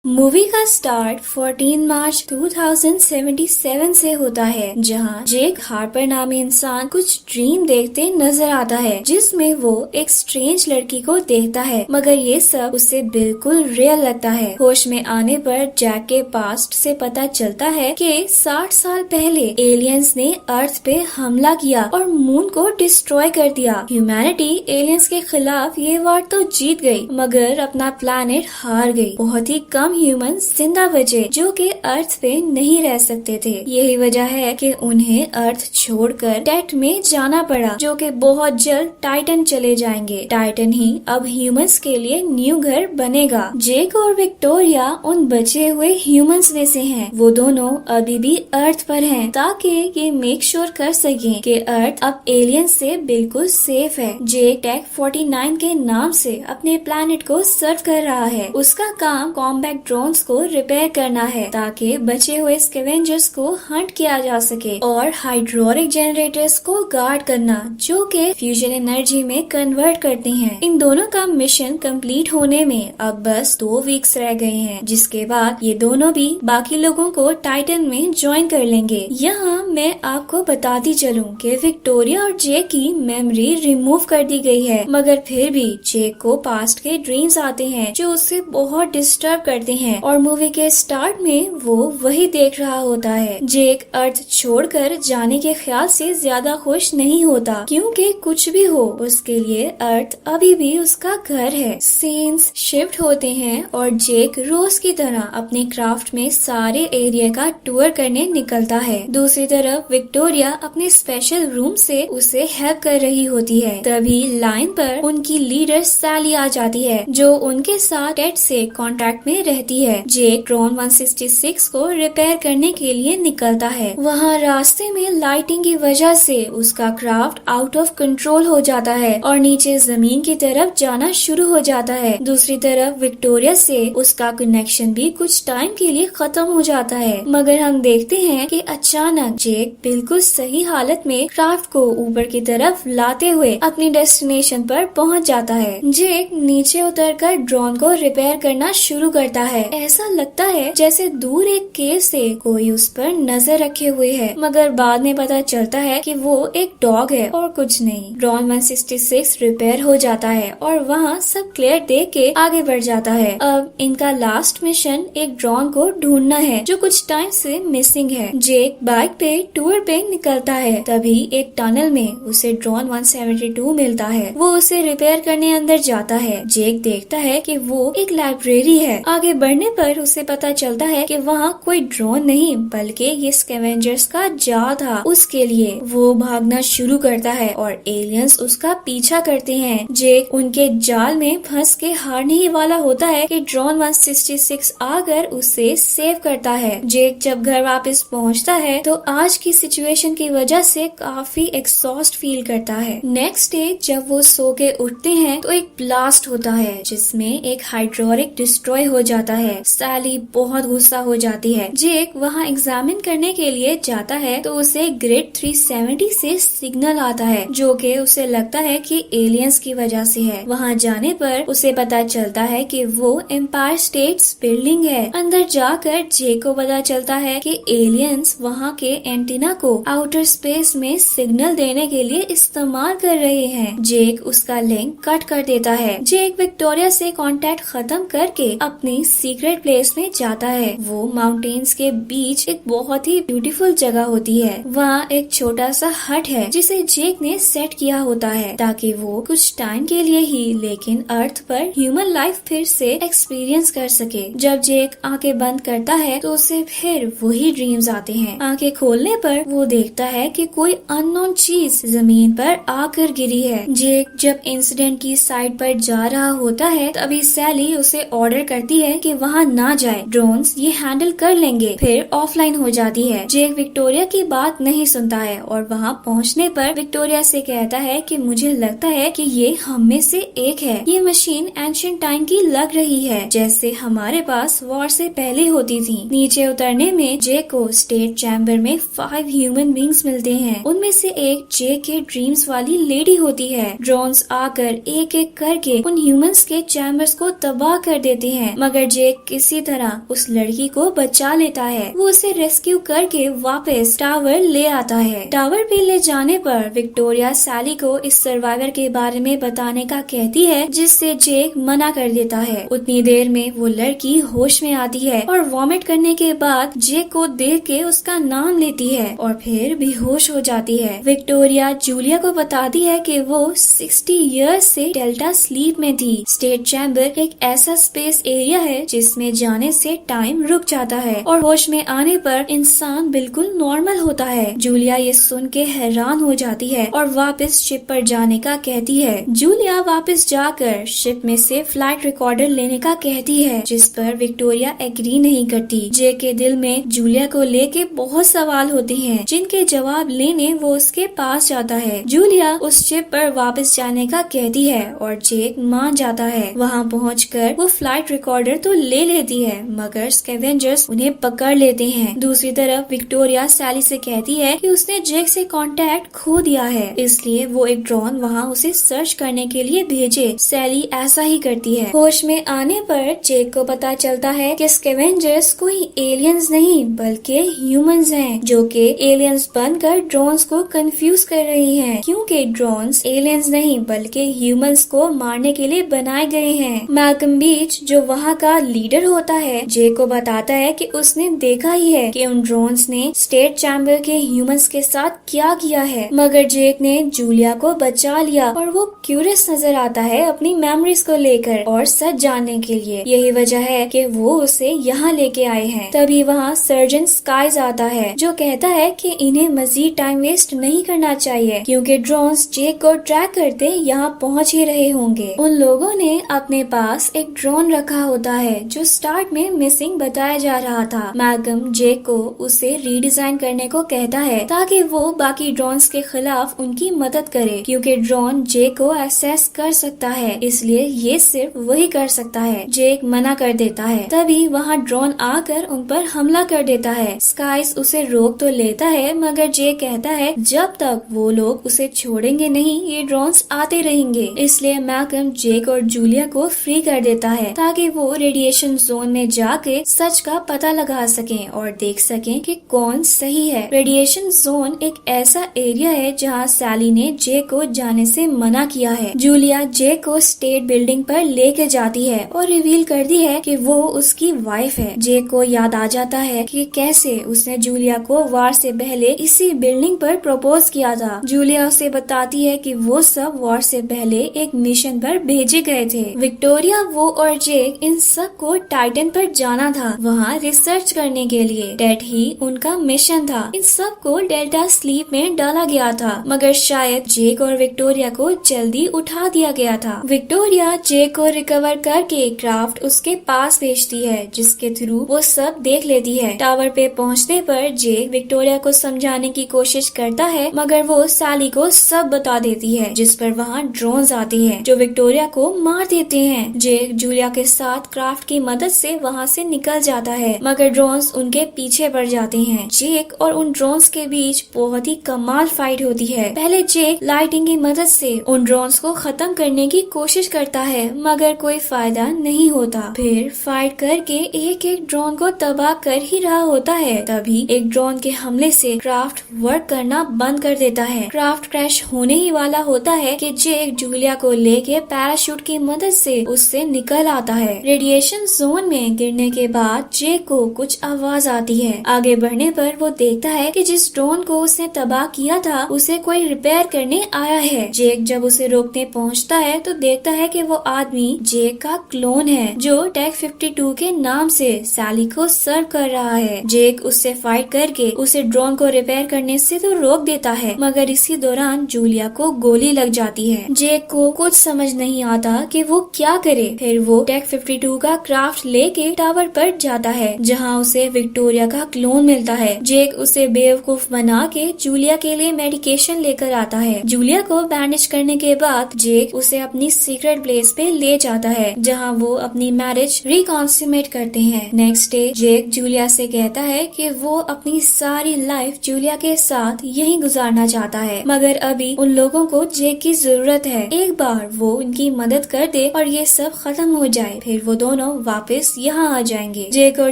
Movie का start 14 मार्च 2077 से होता है, जहां जेक हार्पर नामी इंसान कुछ ड्रीम देखते नजर आता है, जिसमें वो एक स्ट्रेंज लड़की को देखता है, मगर ये सब उसे बिल्कुल रियल लगता है। होश में आने पर जैक के पास्ट से पता चलता है कि 60 साल पहले एलियंस ने अर्थ पे हमला किया और मून को डिस्ट्रॉय कर दिया। ह्यूमैनिटी एलियंस के खिलाफ ये वार तो जीत गई, मगर अपना प्लैनेट हार गई। बहुत ही कम ह्यूमन जिंदा बचे जो कि अर्थ पे नहीं रह सकते थे। यही वजह है कि उन्हें अर्थ छोड़कर टेट में जाना पड़ा, जो कि बहुत जल्द टाइटन चले जाएंगे। टाइटन ही अब ह्यूमंस के लिए न्यू घर बनेगा। जेक और विक्टोरिया उन बचे हुए ह्यूमंस में से हैं। वो दोनों अभी भी अर्थ पर हैं, ताकि ये मेक श्योर कर सकें कि अर्थ अब एलियंस से बिल्कुल सेफ है। जेक टेक 49 के नाम से अपने प्लैनेट को सर्व कर रहा है। उसका काम कॉम्बैक्ट ड्रोन्स को रिपेयर करना है, ताकि बचे हुए स्कैवेंजर्स को हंट किया जा सके, और हाइड्रोलिक जनरेटर्स को गार्ड करना, जो कि फ्यूजन एनर्जी में कन्वर्ट करते हैं। इन दोनों का मिशन कंप्लीट होने में अब बस 2 वीक्स रह गए हैं, जिसके बाद ये दोनों भी बाकी लोगों को टाइटन में ज्वाइन कर लेंगे। यहाँ मैं आपको बताती चलूं कि विक्टोरिया और जेक की मेमोरी रिमूव कर दी गई है, मगर फिर भी जेक को पास्ट के ड्रीम्स आते हैं जो उसे बहुत डिस्टर्ब करते हैं, और मूवी के स्टार्ट में वो वही देख रहा होता है। जेक अर्थ छोड़कर जाने के ख्याल से ज्यादा खुश नहीं होता, क्योंकि कुछ भी हो उसके लिए अर्थ अभी भी उसका घर है। सीन्स शिफ्ट होते हैं और जेक रोज की तरह अपने क्राफ्ट में सारे एरिया का टूर करने निकलता है। दूसरी तरफ विक्टोरिया अपने स्पेशल रूम से उसे हेल्प कर रही होती है। तभी लाइन पर उनकी लीडर सैली आ जाती है, जो उनके साथ टेट से कॉन्ट्रैक्ट में रहती है। जेक ड्रोन 166 को रिपेयर करने के लिए निकलता है। वहाँ रास्ते में लाइटिंग की वजह से उसका क्राफ्ट आउट ऑफ कंट्रोल हो जाता है और नीचे जमीन की तरफ जाना शुरू हो जाता है। दूसरी तरफ विक्टोरिया से उसका कनेक्शन भी कुछ टाइम के लिए खत्म हो जाता है, मगर हम देखते हैं कि अचानक जेक बिल्कुल सही हालत में क्राफ्ट को ऊपर की तरफ लाते हुए अपनी डेस्टिनेशन पर पहुंच जाता है। जेक नीचे उतरकर ड्रोन को रिपेयर करना शुरू करता है। ऐसा लगता है जैसे दूर एक केव से कोई उस पर नजर रखे हुए है, मगर बाद में पता चलता है कि वो एक डॉग है और कुछ नहीं। ड्रोन 166 रिपेयर हो जाता है और वहाँ सब क्लियर देख के आगे बढ़ जाता है। अब इनका लास्ट मिशन एक ड्रोन को ढूंढना है जो कुछ टाइम से मिसिंग है। जेक बाइक पे टूर पे निकलता है। तभी एक टनल में उसे ड्रोन 172 मिलता है। वो उसे रिपेयर करने अंदर जाता है। जेक देखता है कि वो एक लाइब्रेरी है। आगे बढ़ने पर उसे पता चलता है कि वहाँ कोई ड्रोन नहीं बल्कि ये स्कैवेंजर्स का जाल था। उसके लिए वो भागना शुरू करता है और एलियंस उसका पीछा करते हैं। जेक उनके जाल में फंस के हारने ही वाला होता है कि ड्रोन 166 आकर उसे सेव करता है। जेक जब घर वापस पहुंचता है तो आज की सिचुएशन की वजह से काफी एक्सॉस्ट फील करता है। नेक्स्ट डे जब वो सो के उठते हैं तो एक ब्लास्ट होता है, जिसमें एक हाइड्रोलिक डिस्ट्रॉय हो जाता है। सैली बहुत गुस्सा हो जाती है। जेक वहाँ एग्जामिन करने के लिए जाता है तो उसे ग्रिड 370 से सिग्नल आता है, जो कि उसे लगता है कि एलियंस की वजह से है। वहाँ जाने पर उसे पता चलता है कि वो एम्पायर स्टेट्स बिल्डिंग है। अंदर जाकर जेक को पता चलता है कि एलियंस वहाँ के एंटीना को आउटर स्पेस में सिग्नल देने के लिए इस्तेमाल कर रहे हैं। जेक उसका लिंक कट कर देता है। जेक विक्टोरिया से कांटेक्ट खत्म करके अपनी सीक्रेट प्लेस में जाता है। वो माउंटेन्स के बीच एक बहुत ही ब्यूटीफुल जगह होती है। वहाँ एक छोटा सा हट है जिसे जेक ने सेट किया होता है, ताकि वो कुछ टाइम के लिए ही लेकिन अर्थ पर ह्यूमन लाइफ फिर से एक्सपीरियंस कर सके। जब जेक आंखें बंद करता है तो उसे फिर वही ड्रीम्स आते हैं। आंखें खोलने पर वो देखता है कि कोई अननोन चीज जमीन पर आकर गिरी है। जेक जब इंसिडेंट की साइड पर जा रहा होता है तभी सैली उसे ऑर्डर करती है कि वहाँ ना जाए, ड्रोन्स ये हैंडल कर लेंगे। फिर ऑफलाइन हो जाती है। जेक विक्टोरिया की बात नहीं सुनता है और वहाँ पहुँचने पर विक्टोरिया से कहता है कि मुझे लगता है कि ये हम में से एक है। ये मशीन एंशिएंट टाइम की लग रही है, जैसे हमारे पास वॉर से पहले होती थी। नीचे उतरने में जेक को स्टेट चैम्बर में 5 ह्यूमन बींग्स मिलते हैं। उनमें से एक जेक के ड्रीम्स वाली लेडी होती है। ड्रोन्स आकर एक एक करके उन ह्यूमंस के चैम्बर्स को तबाह कर देते हैं, मगर जेक किसी तरह उस लड़की को बचा लेता है। वो उसे रेस्क्यू करके वापस टावर ले आता है। टावर पे ले जाने पर विक्टोरिया सैली को इस सर्वाइवर के बारे में बताने का कहती है, जिससे जेक मना कर देता है। उतनी देर में वो लड़की होश में आती है और वॉमिट करने के बाद जेक को देख के उसका नाम लेती है और फिर बेहोश हो जाती है। विक्टोरिया जूलिया को बताती है कि वो 60 इयर्स से डेल्टा स्लीप में थी। स्टेट चैम्बर एक ऐसा स्पेस एरिया है जिसमें जाने से टाइम रुक जाता है और होश में आने पर इंसान बिल्कुल नॉर्मल होता है। जूलिया ये सुन के हैरान हो जाती है और वापस शिप पर जाने का कहती है। जूलिया वापस जाकर शिप में से फ्लाइट रिकॉर्डर लेने का कहती है, जिस पर विक्टोरिया एग्री नहीं करती। जे के दिल में जूलिया को लेके बहुत सवाल होते हैं, जिनके जवाब लेने वो उसके पास जाता है। जूलिया उस शिप पर वापस जाने का कहती है और जेक मान जाता है। वहाँ पहुंचकर वो फ्लाइट रिकॉर्डर तो ले लेती है, मगर स्कैवेंजर्स उन्हें पकड़ लेते हैं। दूसरी तरफ विक्टोरिया सैली से कहती है कि उसने जेक से कांटेक्ट खो दिया है, इसलिए वो एक ड्रोन वहाँ उसे सर्च करने के लिए भेजे। सैली ऐसा ही करती है। होश में आने पर जेक को पता चलता है कि स्कैवेंजर्स कोई एलियंस नहीं बल्कि ह्यूमंस हैं, जो कि एलियंस बनकर ड्रोन्स को कंफ्यूज कर रही हैं, क्योंकि ड्रोन्स एलियंस नहीं बल्कि ह्यूमंस को मारने के लिए बनाए गए हैं। मैल्कम बीच जो वहाँ का लीडर होता है, जेक को बताता है कि उसने देखा ही है कि उन ड्रोन्स ने स्टेट चैम्बर के ह्यूमंस के साथ क्या किया है, मगर जेक ने जूलिया को बचा लिया और वो क्यूरियस नजर आता है अपनी मेमोरीज को लेकर और सच जानने के लिए। यही वजह है कि वो उसे यहाँ लेके आए हैं। तभी वहाँ सर्जन स्काइज आता है, जो कहता है कि इन्हें मजीद टाइम वेस्ट नहीं करना चाहिए, क्योंकि ड्रोन्स जेक को ट्रैक करते यहाँ पहुँच ही रहे होंगे। उन लोगों ने अपने पास एक ड्रोन रखा होता है जो स्टार्ट में मिसिंग बताया जा रहा था। मैल्कम जेक को उसे रीडिजाइन करने को कहता है ताकि वो बाकी ड्रोन्स के खिलाफ उनकी मदद करे, क्योंकि ड्रोन जेक को एक्सेस कर सकता है, इसलिए ये सिर्फ वही कर सकता है। जेक मना कर देता है। तभी वहाँ ड्रोन आकर उन पर हमला कर देता है। स्काइस उसे रोक तो लेता है, मगर जेक कहता है जब तक वो लोग उसे छोड़ेंगे नहीं ये ड्रोन्स आते रहेंगे। इसलिए मैल्कम जेक और जूलिया को फ्री कर देता है ताकि वो रेडिएशन जोन में जाके सच का पता लगा सकें और देख सकें कि कौन सही है। रेडिएशन जोन एक ऐसा एरिया है जहाँ सैली ने जेक को जाने से मना किया है। जूलिया जेक को स्टेट बिल्डिंग पर लेके जाती है और रिवील करती है कि वो उसकी वाइफ है। जेक को याद आ जाता है कि कैसे उसने जूलिया को वार से पहले इसी बिल्डिंग पर प्रपोज किया था। जूलिया उसे बताती है कि वो सब वार से पहले एक मिशन पर भेजे गए थे। विक्टोरिया, वो और जेक इन सब को टाइटन पर जाना था, वहाँ रिसर्च करने के लिए। डेट ही उनका मिशन था। इन सब को डेल्टा स्लीप में डाला गया था, मगर शायद जेक और विक्टोरिया को जल्दी उठा दिया गया था। विक्टोरिया जेक को रिकवर करके क्राफ्ट उसके पास भेजती है, जिसके थ्रू वो सब देख लेती है। टावर पे पहुंचने पर जेक विक्टोरिया को समझाने की कोशिश करता है, मगर वो सैली को सब बता देती है, जिस पर वहाँ ड्रोन्स आते हैं जो विक्टोरिया को मार देते हैं। जेक जूलिया के साथ क्राफ्ट की मदद से वहाँ से निकल जाता है, मगर ड्रोन्स उनके पीछे पड़ जाते हैं। जेक और उन ड्रोन्स के बीच बहुत ही कमाल फाइट होती है। पहले जेक लाइटिंग की मदद से उन ड्रोन्स को खत्म करने की कोशिश करता है, मगर कोई फायदा नहीं होता। फिर फाइट करके एक एक ड्रोन को तबाह कर ही रहा होता है, तभी एक ड्रोन के हमले से क्राफ्ट वर्क करना बंद कर देता है। क्राफ्ट क्रैश होने ही वाला होता है कि जेक जूलिया को लेके पैराशूट की मदद से उससे निकल आता है। रेडिएशन जोन में गिरने के बाद जेक को कुछ आवाज आती है। आगे बढ़ने पर वो देखता है कि जिस ड्रोन को उसने तबाह किया था उसे कोई रिपेयर करने आया है। जेक जब उसे रोकने पहुंचता है तो देखता है कि वो आदमी जेक का क्लोन है, जो टेक 52 के नाम से सैली को सर्व कर रहा है। जेक उससे फाइट करके उसे ड्रोन को रिपेयर करने से तो रोक देता है, मगर इसी दौरान जूलिया को गोली लग जाती है। जेक को कुछ समझ नहीं आता कि वो क्या करे। फिर वो टेक 52 का क्राफ्ट लेके टावर पर जाता है, जहाँ उसे विक्टोरिया का क्लोन मिलता है। जेक उसे बेवकूफ बना के जूलिया के लिए मेडिकेशन लेकर आता है। जूलिया को बैंडेज करने के बाद जेक उसे अपनी सीक्रेट प्लेस पे ले जाता है, जहाँ वो अपनी मैरिज रिकॉन्सुमेट करते हैं। नेक्स्ट डे जेक जूलिया से कहता है कि वो अपनी सारी लाइफ जूलिया के साथ यहीं गुजारना चाहता है, मगर अभी उन लोगों को जेक की जरूरत है। एक बार वो उनकी मदद कर दे और ये सब खत्म हो जाए। फिर वो दोनों दोनों वापस यहाँ आ जाएंगे। जेक और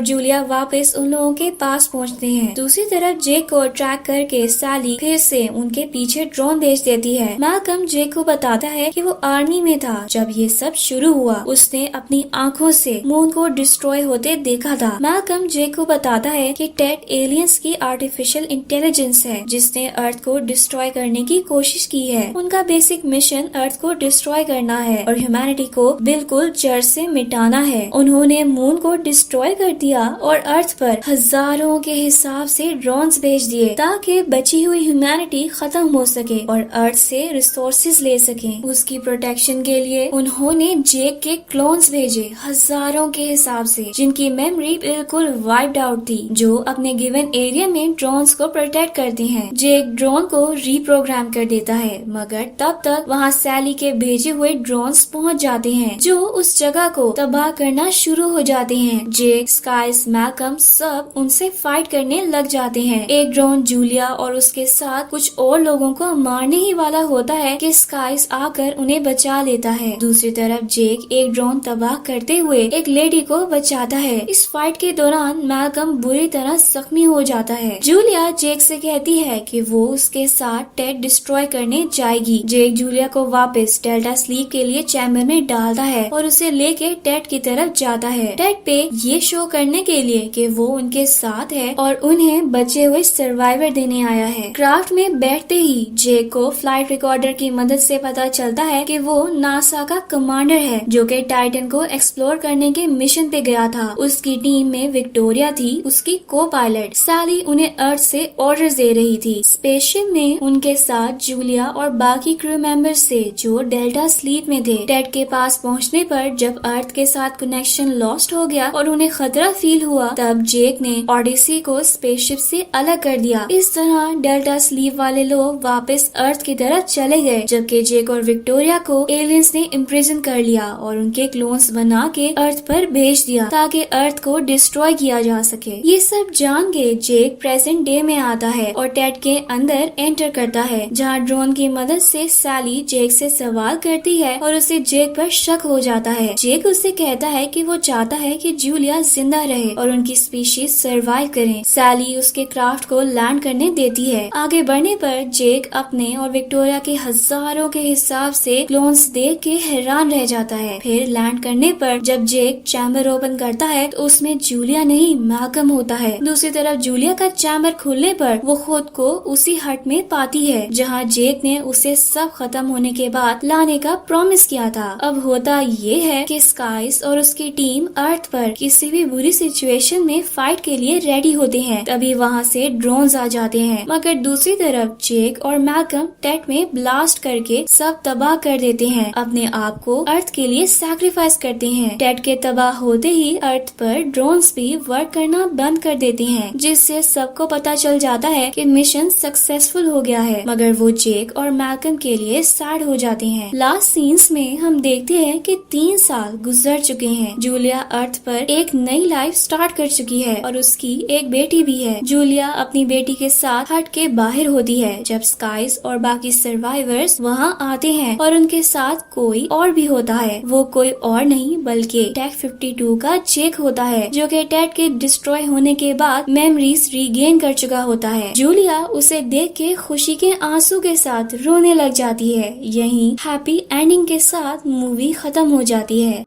जूलिया वापस उन लोगों के पास पहुँचते हैं। दूसरी तरफ जेक को ट्रैक करके सैली फिर से उनके पीछे ड्रोन भेज देती है। मैल्कम जेक को बताता है कि वो आर्मी में था जब ये सब शुरू हुआ। उसने अपनी आंखों से मून को डिस्ट्रॉय होते देखा था। मैल्कम जेक को बताता है कि टेड एलियंस की आर्टिफिशियल इंटेलिजेंस है जिसने अर्थ को डिस्ट्रॉय करने की कोशिश की है। उनका बेसिक मिशन अर्थ को डिस्ट्रॉय करना है और ह्यूमैनिटी को बिल्कुल जड़ से मिटाना है। उन्होंने मून को डिस्ट्रॉय कर दिया और अर्थ पर हजारों के हिसाब से ड्रोन्स भेज दिए ताकि बची हुई ह्यूमैनिटी खत्म हो सके और अर्थ से रिसोर्सेज ले सके। उसकी प्रोटेक्शन के लिए उन्होंने जेक के क्लोन्स भेजे हजारों के हिसाब से जिनकी मेमोरी बिल्कुल वाइप्ड आउट थी, जो अपने गिवन एरिया में ड्रोन्स को प्रोटेक्ट करते हैं। जेक ड्रोन को रीप्रोग्राम कर देता है मगर तब तक वहाँ सैली के भेजे हुए ड्रोन्स पहुँच जाते हैं जो उस जगह को तबाह करना शुरू हो जाते हैं। जेक, स्काइस, मैल्कम सब उनसे फाइट करने लग जाते हैं। एक ड्रोन जूलिया और उसके साथ कुछ और लोगों को मारने ही वाला होता है कि स्काइस आकर उन्हें बचा लेता है। दूसरी तरफ जेक एक ड्रोन तबाह करते हुए एक लेडी को बचाता है। इस फाइट के दौरान मैल्कम बुरी तरह जख्मी हो जाता है। जूलिया जेक से कहती है कि वो उसके साथ टेड डिस्ट्रॉय करने जाएगी। जेक जूलिया को वापस डेल्टा स्लीप के लिए चैम्बर में डालता है और उसे लेके टेड की तरफ जाता है। टेड पे ये शो करने के लिए कि वो उनके साथ है और उन्हें बचे हुए सर्वाइवर देने आया है। क्राफ्ट में बैठते ही जेक को फ्लाइट रिकॉर्डर की मदद से पता चलता है कि वो नासा का कमांडर है जो कि टाइटन को एक्सप्लोर करने के मिशन पे गया था। उसकी टीम में विक्टोरिया थी उसकी को पायलट। सैली उन्हें अर्थ से ऑर्डर्स दे रही थी। स्पेसशिप में उनके साथ जूलिया और बाकी क्रू मेंबर्स थे जो डेल्टा स्लीप में थे। टेड के पास पहुंचने पर जब अर्थ के साथ कनेक्शन लॉस्ट हो गया और उन्हें खतरा फील हुआ तब जेक ने ओडिसी को स्पेसशिप से अलग कर दिया। इस तरह डेल्टा स्लीप वाले लोग वापस अर्थ की तरफ चले गए जबकि जेक और विक्टोरिया को एलियंस ने इम्प्रिजन कर लिया और उनके क्लोन्स बना के अर्थ पर भेज दिया ताकि अर्थ को डिस्ट्रॉय किया जा सके। ये सब जान के जेक प्रेजेंट डे में आता है और टेड के अंदर एंटर करता है जहाँ ड्रोन की मदद से सैली जेक से सवाल करती है और उसे जेक पर शक हो जाता है। जेक उससे कहता है कि वो चाहता है कि जूलिया जिंदा रहे और उनकी स्पीशीज सरवाइव करें। सैली उसके क्राफ्ट को लैंड करने देती है। आगे बढ़ने पर जेक अपने और विक्टोरिया के हजारों के हिसाब से क्लोन्स देख के हैरान रह जाता है। फिर लैंड करने पर जब जेक चैम्बर ओपन करता है तो उसमें जूलिया नहीं मैल्कम होता है। दूसरी तरफ जूलिया का चैम्बर खुलने पर वो खुद को उसी हट में पाती है जहाँ जेक ने उसे सब खत्म होने के बाद लाने का प्रॉमिस किया था। अब होता ये है कि स्काइस और उसकी टीम अर्थ पर किसी भी बुरी सिचुएशन में फाइट के लिए रेडी होते हैं। तभी वहाँ से ड्रोन्स आ जाते हैं मगर दूसरी तरफ जेक और मैल्कम टेड में ब्लास्ट करके सब तबाह कर देते हैं। अपने आप को अर्थ के लिए सैक्रिफाइस करते हैं। टेड के तबाह होते ही अर्थ पर ड्रोन्स भी वर्क करना बंद कर देते हैं जिससे सबको पता चल जाता है कि मिशन सक्सेसफुल हो गया है मगर वो जेक और मैल्कम के लिए सैड हो जाते हैं। लास्ट सीन्स में हम देखते हैं कि 3 साल गुजर चुके हैं। जूलिया अर्थ पर एक नई लाइफ स्टार्ट कर चुकी है और उसकी एक बेटी भी है। जूलिया अपनी बेटी के साथ हट के बाहर होती है जब स्काइस और बाकी सर्वाइवर्स वहाँ आते हैं और उनके साथ कोई और भी होता है। वो कोई और नहीं बल्कि टेक 52 का जेक होता है जो कि टेड के डिस्ट्रॉय होने के बाद मेमोरीज रीगेन कर चुका होता है। जूलिया उसे देख के खुशी के आंसू के साथ रोने लग जाती है। यहीं हैप्पी एंडिंग के साथ मूवी खत्म हो जाती है।